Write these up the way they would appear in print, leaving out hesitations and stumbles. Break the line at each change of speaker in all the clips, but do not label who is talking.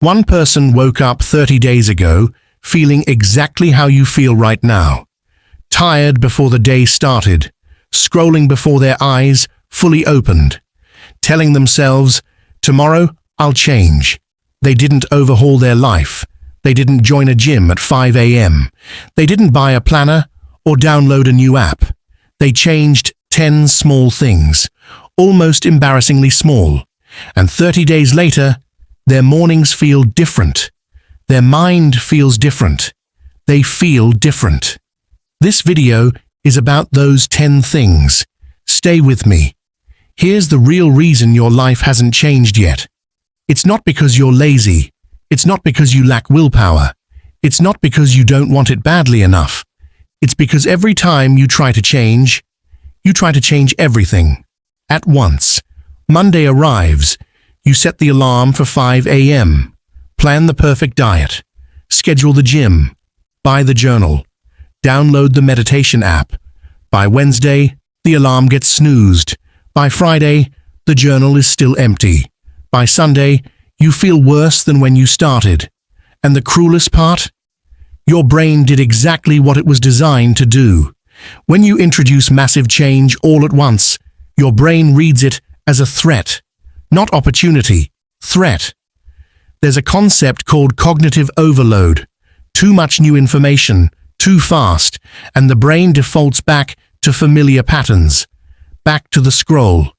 One person woke up 30 days ago feeling exactly how you feel right now. Tired before the day started, scrolling before their eyes fully opened, telling themselves, "Tomorrow I'll change." They didn't overhaul their life. They didn't join a gym at 5 a.m. They didn't buy a planner or download a new app. They changed 10 small things, almost embarrassingly small. And 30 days later, their mornings feel different. Their mind feels different. They feel different. This video is about those 10 things. Stay with me. Here's the real reason your life hasn't changed yet. It's not because you're lazy. It's not because you lack willpower. It's not because you don't want it badly enough. It's because every time you try to change everything. At once. Monday arrives. You set the alarm for 5 a.m. Plan the perfect diet. Schedule the gym. Buy the journal. Download the meditation app. By Wednesday, the alarm gets snoozed. By Friday, the journal is still empty. By Sunday, you feel worse than when you started. And the cruelest part? Your brain did exactly what it was designed to do. When you introduce massive change all at once, your brain reads it as a threat. Not opportunity, threat. There's a concept called cognitive overload. Too much new information, too fast, and the brain defaults back to familiar patterns. Back to the scroll.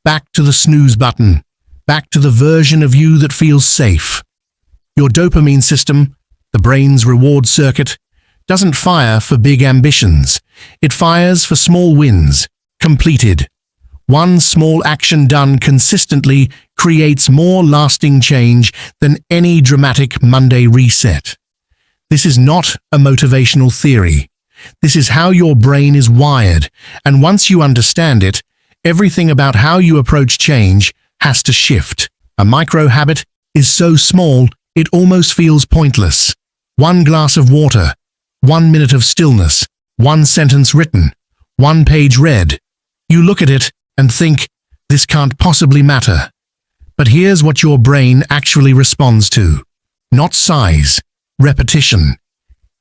Back to the snooze button. Back to the version of you that feels safe. Your dopamine system, the brain's reward circuit, doesn't fire for big ambitions. It fires for small wins, completed. One small action done consistently creates more lasting change than any dramatic Monday reset. This is not a motivational theory. This is how your brain is wired, and once you understand it, everything about how you approach change has to shift. A micro habit is so small it almost feels pointless. 1 glass of water, 1 minute of stillness, 1 sentence written, 1 page read. You look at it and think, this can't possibly matter. But here's what your brain actually responds to. Not size, repetition.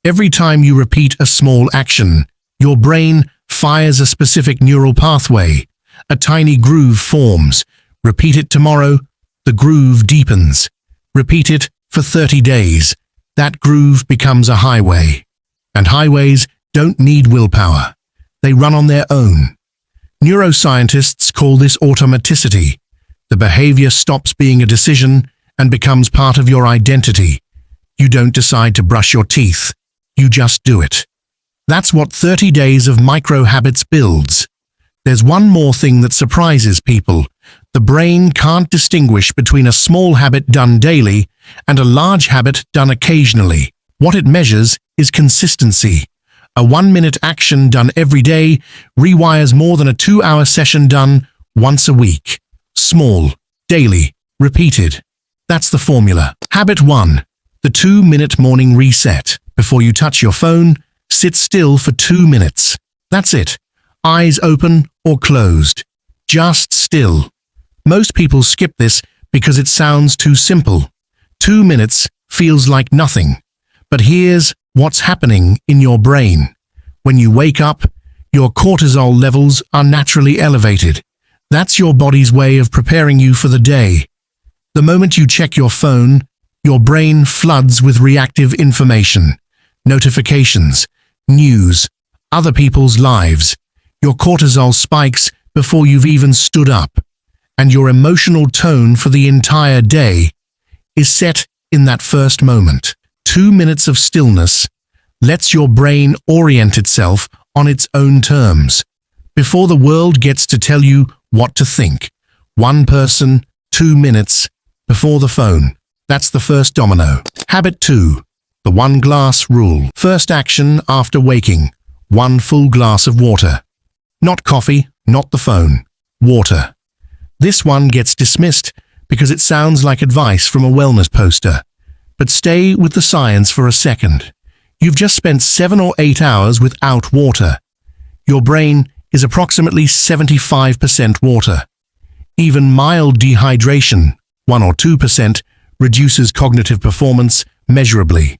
Every time you repeat a small action, your brain fires a specific neural pathway. A tiny groove forms. Repeat it tomorrow, the groove deepens. Repeat it for 30 days. That groove becomes a highway. And highways don't need willpower. They run on their own. Neuroscientists call this automaticity. The behavior stops being a decision and becomes part of your identity. You don't decide to brush your teeth. You just do it. That's what 30 days of micro habits builds. There's one more thing that surprises people. The brain can't distinguish between a small habit done daily and a large habit done occasionally. What it measures is consistency. A 1-minute action done every day rewires more than a 2-hour session done once a week. Small, daily, repeated. That's the formula. Habit 1. The 2-minute morning reset. Before you touch your phone, sit still for 2 minutes. That's it. Eyes open or closed. Just still. Most people skip this because it sounds too simple. 2 minutes feels like nothing. But here's what's happening in your brain. When you wake up, your cortisol levels are naturally elevated. That's your body's way of preparing you for the day. The moment you check your phone, your brain floods with reactive information, notifications, news, other people's lives. Your cortisol spikes before you've even stood up, and your emotional tone for the entire day is set in that first moment. 2 minutes of stillness lets your brain orient itself on its own terms, before the world gets to tell you what to think. 1 person, 2 minutes, before the phone. That's the first domino. Habit 2. The 1 glass rule. First action after waking. 1 full glass of water. Not coffee, not the phone. Water. This one gets dismissed because it sounds like advice from a wellness poster. But stay with the science for a second. You've just spent 7 or 8 hours without water. Your brain is approximately 75% water. Even mild dehydration, 1 or 2%, reduces cognitive performance measurably.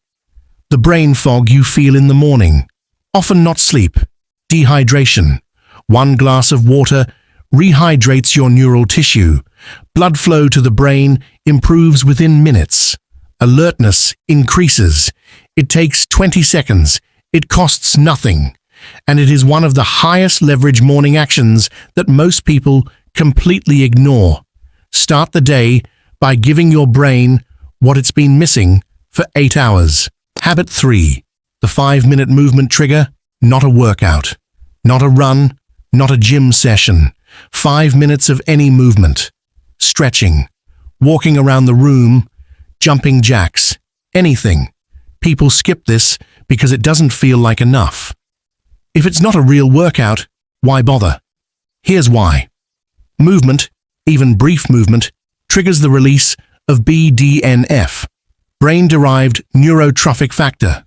The brain fog you feel in the morning, often not sleep, dehydration. 1 glass of water rehydrates your neural tissue. Blood flow to the brain improves within minutes. Alertness increases. It takes 20 seconds. It costs nothing. And it is one of the highest leverage morning actions that most people completely ignore. Start the day by giving your brain what it's been missing for 8 hours. Habit 3. The 5-minute movement trigger, not a workout, not a run, not a gym session. 5 minutes of any movement. Stretching, walking around the room, jumping jacks, anything. People skip this because it doesn't feel like enough. If it's not a real workout, why bother? Here's why. Movement, even brief movement, triggers the release of BDNF, brain-derived neurotrophic factor.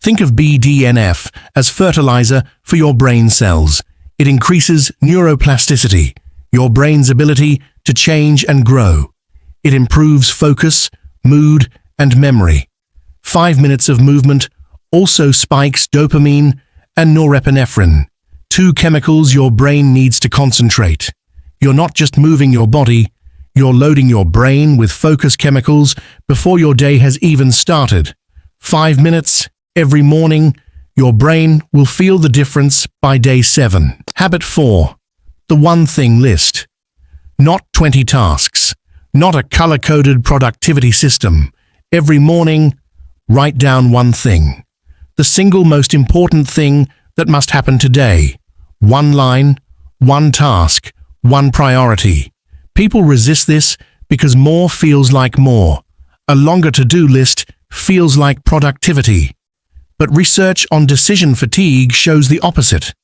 Think of BDNF as fertilizer for your brain cells. It increases neuroplasticity, your brain's ability to change and grow. It improves focus, mood, and memory. 5 minutes of movement also spikes dopamine and norepinephrine, 2 chemicals your brain needs to concentrate. You're not just moving your body, you're loading your brain with focus chemicals before your day has even started. 5 minutes every morning, your brain will feel the difference by day 7. Habit 4. The one thing list. Not 20 tasks, not a color-coded productivity system. Every morning, write down one thing. The single most important thing that must happen today. One line, one task, one priority. People resist this because more feels like more. A longer to-do list feels like productivity. But research on decision fatigue shows the opposite.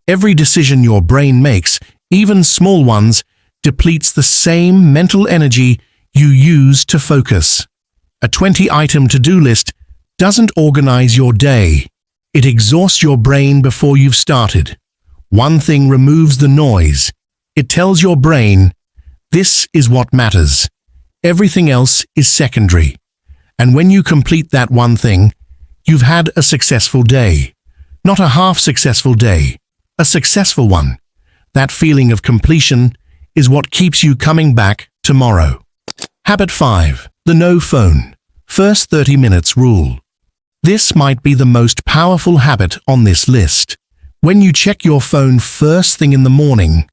Every decision your brain makes, even small ones, depletes the same mental energy you use to focus. A 20-item to-do list doesn't organize your day. It exhausts your brain before you've started. One thing removes the noise. It tells your brain, this is what matters. Everything else is secondary. And when you complete that one thing, you've had a successful day. Not a half-successful day, a successful one. That feeling of completion is what keeps you coming back tomorrow. Habit 5. The no phone, first 30 minutes rule. This might be the most powerful habit on this list. When you check your phone first thing in the morning,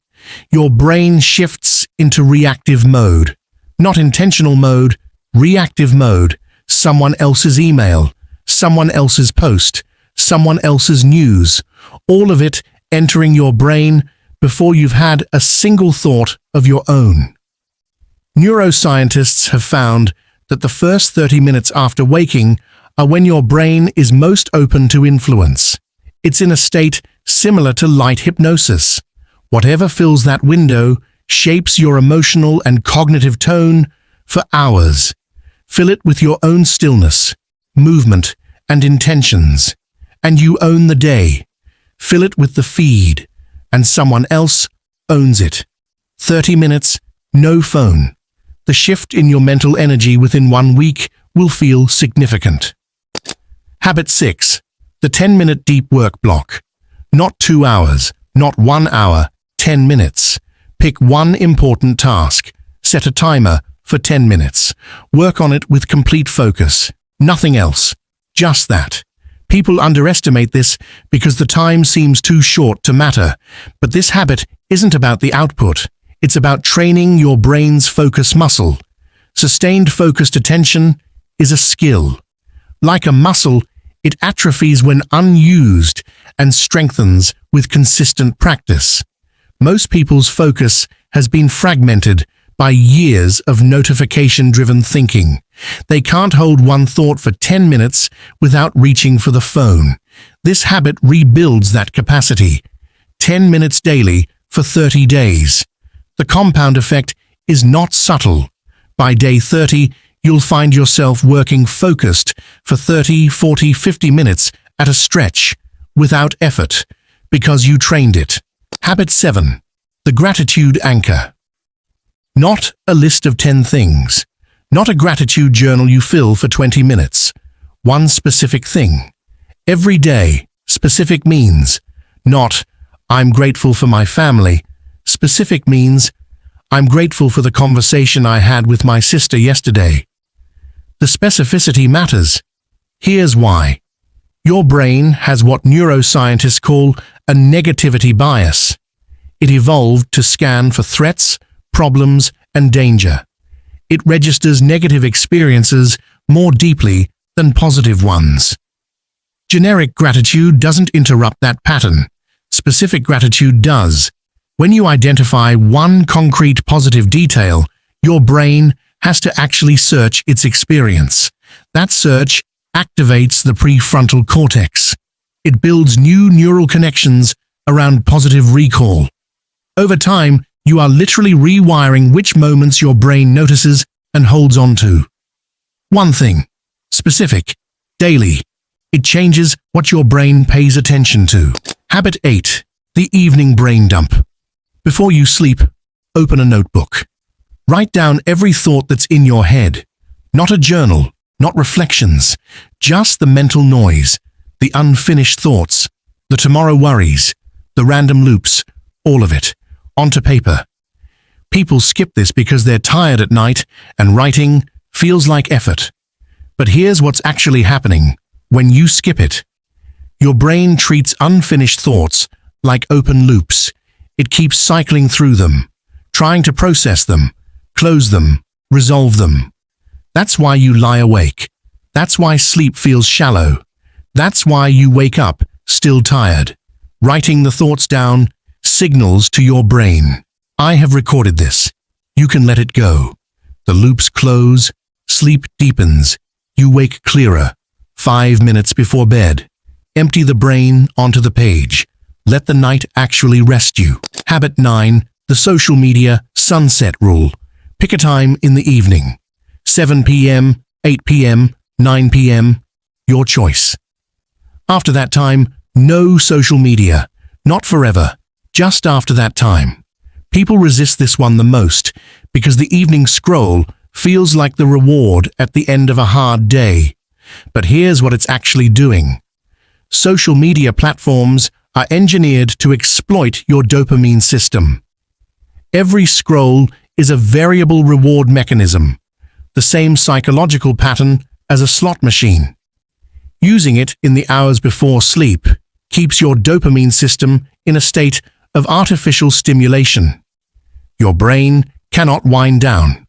your brain shifts into reactive mode. Not intentional mode, reactive mode. Someone else's email, someone else's post, someone else's news. All of it entering your brain before you've had a single thought of your own. Neuroscientists have found that the first 30 minutes after waking are when your brain is most open to influence. It's in a state similar to light hypnosis. Whatever fills that window shapes your emotional and cognitive tone for hours. Fill it with your own stillness, movement, and intentions, and you own the day. Fill it with the feed, and someone else owns it. 30 minutes, no phone. The shift in your mental energy within 1 week will feel significant. Habit 6. The 10-minute deep work block. Not 2 hours, not 1 hour, 10 minutes. Pick one important task. Set a timer for 10 minutes. Work on it with complete focus. Nothing else. Just that. People underestimate this because the time seems too short to matter. But this habit isn't about the output. It's about training your brain's focus muscle. Sustained focused attention is a skill. Like a muscle, it atrophies when unused and strengthens with consistent practice. Most people's focus has been fragmented by years of notification-driven thinking. They can't hold one thought for 10 minutes without reaching for the phone. This habit rebuilds that capacity. 10 minutes daily for 30 days. The compound effect is not subtle. By day 30, you'll find yourself working focused for 30, 40, 50 minutes at a stretch, without effort, because you trained it. Habit 7. The gratitude anchor. Not a list of 10 things. Not a gratitude journal you fill for 20 minutes. One specific thing. Every day, specific means. Not, I'm grateful for my family. Specific means, I'm grateful for the conversation I had with my sister yesterday. The specificity matters. Here's why. Your brain has what neuroscientists call a negativity bias. It evolved to scan for threats, problems, and danger. It registers negative experiences more deeply than positive ones. Generic gratitude doesn't interrupt that pattern. Specific gratitude does. When you identify one concrete positive detail, your brain has to actually search its experience. That search activates the prefrontal cortex. It builds new neural connections around positive recall. Over time, you are literally rewiring which moments your brain notices and holds on to. One thing, specific, daily. It changes what your brain pays attention to. Habit 8. The evening brain dump. Before you sleep, open a notebook. Write down every thought that's in your head. Not a journal, not reflections, just the mental noise, the unfinished thoughts, the tomorrow worries, the random loops, all of it, onto paper. People skip this because they're tired at night and writing feels like effort. But here's what's actually happening when you skip it. Your brain treats unfinished thoughts like open loops. It keeps cycling through them, trying to process them, close them, resolve them. That's why you lie awake. That's why sleep feels shallow. That's why you wake up still tired. Writing the thoughts down signals to your brain, I have recorded this. You can let it go. The loops close, sleep deepens. You wake clearer. 5 minutes before bed. Empty the brain onto the page. Let the night actually rest you. Habit 9. The social media sunset rule. Pick a time in the evening. 7 p.m., 8 p.m., 9 p.m. Your choice. After that time, no social media. Not forever. Just after that time. People resist this one the most because the evening scroll feels like the reward at the end of a hard day. But here's what it's actually doing. Social media platforms are engineered to exploit your dopamine system. Every scroll is a variable reward mechanism, the same psychological pattern as a slot machine. Using it in the hours before sleep keeps your dopamine system in a state of artificial stimulation. Your brain cannot wind down.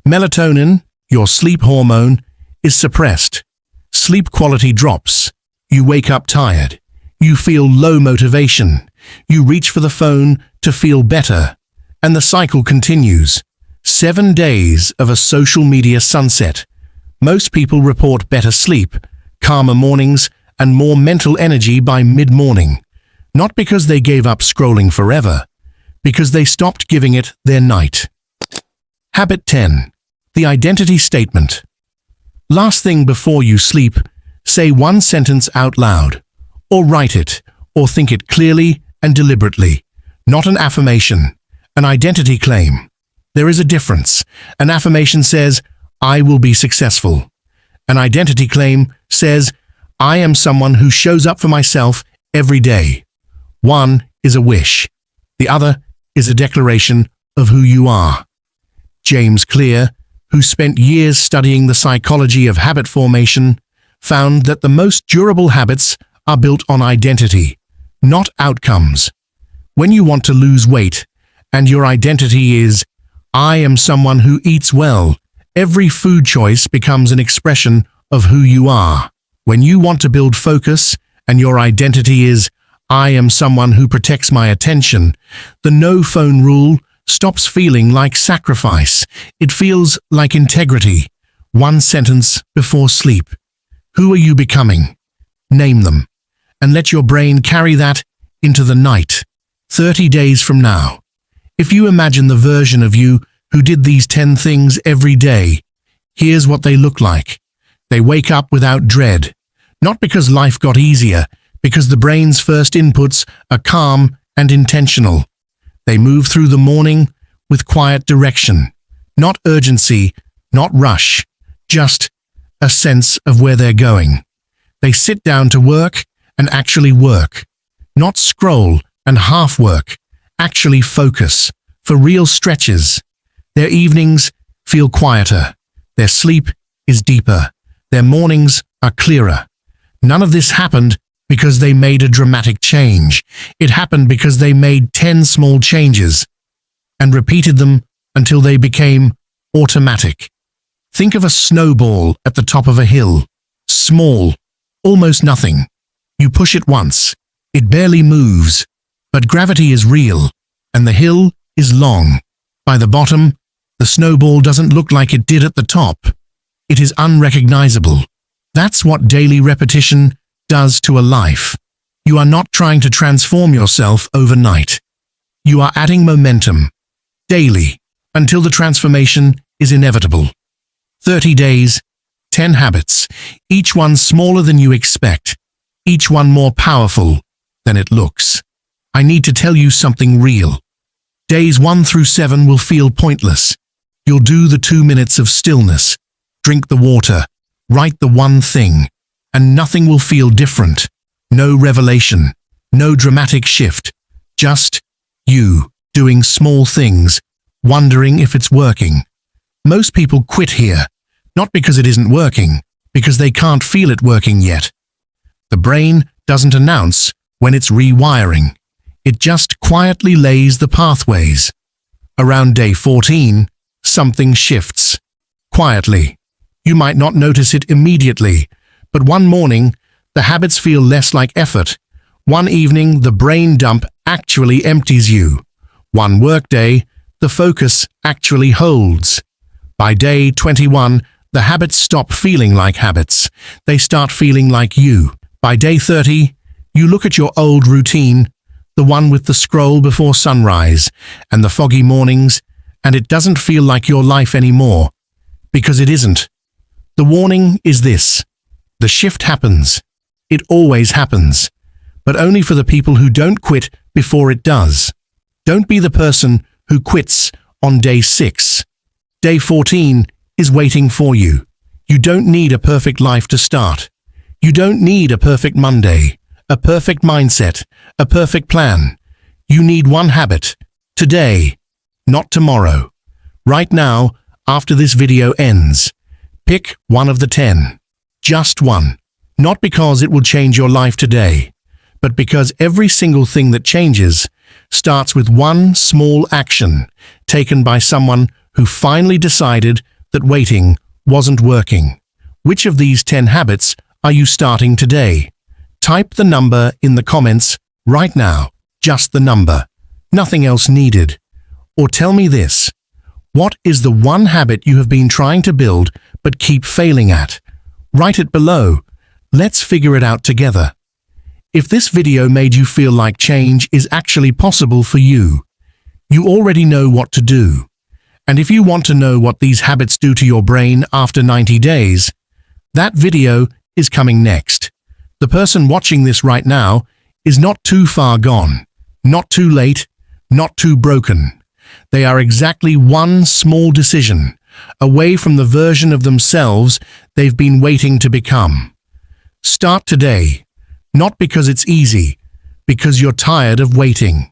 Melatonin, your sleep hormone, is suppressed. Sleep quality drops. You wake up tired. You feel low motivation. You reach for the phone to feel better. And the cycle continues. 7 days of a social media sunset. Most people report better sleep, calmer mornings, and more mental energy by mid-morning. Not because they gave up scrolling forever, because they stopped giving it their night. Habit 10. The identity statement. Last thing before you sleep, say one sentence out loud, or write it, or think it clearly and deliberately. Not an affirmation, an identity claim. There is a difference. An affirmation says, I will be successful. An identity claim says, I am someone who shows up for myself every day. One is a wish. The other is a declaration of who you are. James Clear, who spent years studying the psychology of habit formation, found that the most durable habits are built on identity, not outcomes. When you want to lose weight, and your identity is, I am someone who eats well, every food choice becomes an expression of who you are. When you want to build focus, and your identity is, I am someone who protects my attention, the no phone rule stops feeling like sacrifice. It feels like integrity. One sentence before sleep. Who are you becoming? Name them. And let your brain carry that into the night. 30 days from now. If you imagine the version of you who did these 10 things every day, here's what they look like. They wake up without dread. Not because life got easier, because the brain's first inputs are calm and intentional. They move through the morning with quiet direction. Not urgency, Not rush, just a sense of where they're going. They sit down to work and actually work. Not scroll and half work, actually focus, for real stretches. Their evenings feel quieter. Their sleep is deeper. Their mornings are clearer. None of this happened because they made a dramatic change. It happened because they made 10 small changes and repeated them until they became automatic. Think of a snowball at the top of a hill. Small, almost nothing. You push it once. It barely moves. But gravity is real, and the hill is long. By the bottom, the snowball doesn't look like it did at the top. It is unrecognizable. That's what daily repetition does to a life. You are not trying to transform yourself overnight. You are adding momentum, daily, until the transformation is inevitable. 30 days, 10 habits, each one smaller than you expect, each one more powerful than it looks. I need to tell you something real. Days 1 through 7 will feel pointless. You'll do the 2 minutes of stillness, drink the water, write the one thing, and nothing will feel different. No revelation, no dramatic shift, just you doing small things, wondering if it's working. Most people quit here, not because it isn't working, because they can't feel it working yet. The brain doesn't announce when it's rewiring. It just quietly lays the pathways. Around day 14, something shifts. Quietly. You might not notice it immediately, but one morning, the habits feel less like effort. One evening, the brain dump actually empties you. One workday, the focus actually holds. By day 21, the habits stop feeling like habits. They start feeling like you. By day 30, you look at your old routine, the one with the scroll before sunrise and the foggy mornings, and it doesn't feel like your life anymore. Because it isn't. The warning is this. The shift happens. It always happens. But only for the people who don't quit before it does. Don't be the person who quits on day 6. Day 14 is waiting for you. You don't need a perfect life to start. You don't need a perfect Monday, a perfect mindset, a perfect plan. You need one habit. Today, not tomorrow. Right now, after this video ends. Pick one of the 10. Just one. Not because it will change your life today, but because every single thing that changes starts with one small action taken by someone who finally decided that waiting wasn't working. Which of these 10 habits are you starting today? Type the number in the comments right now. Just the number. Nothing else needed. Or tell me this. What is the one habit you have been trying to build but keep failing at? Write it below. Let's figure it out together. If this video made you feel like change is actually possible for you, you already know what to do. And if you want to know what these habits do to your brain after 90 days, that video is coming next. The person watching this right now is not too far gone, not too late, not too broken. They are exactly one small decision away from the version of themselves they've been waiting to become. Start today, not because it's easy, because you're tired of waiting.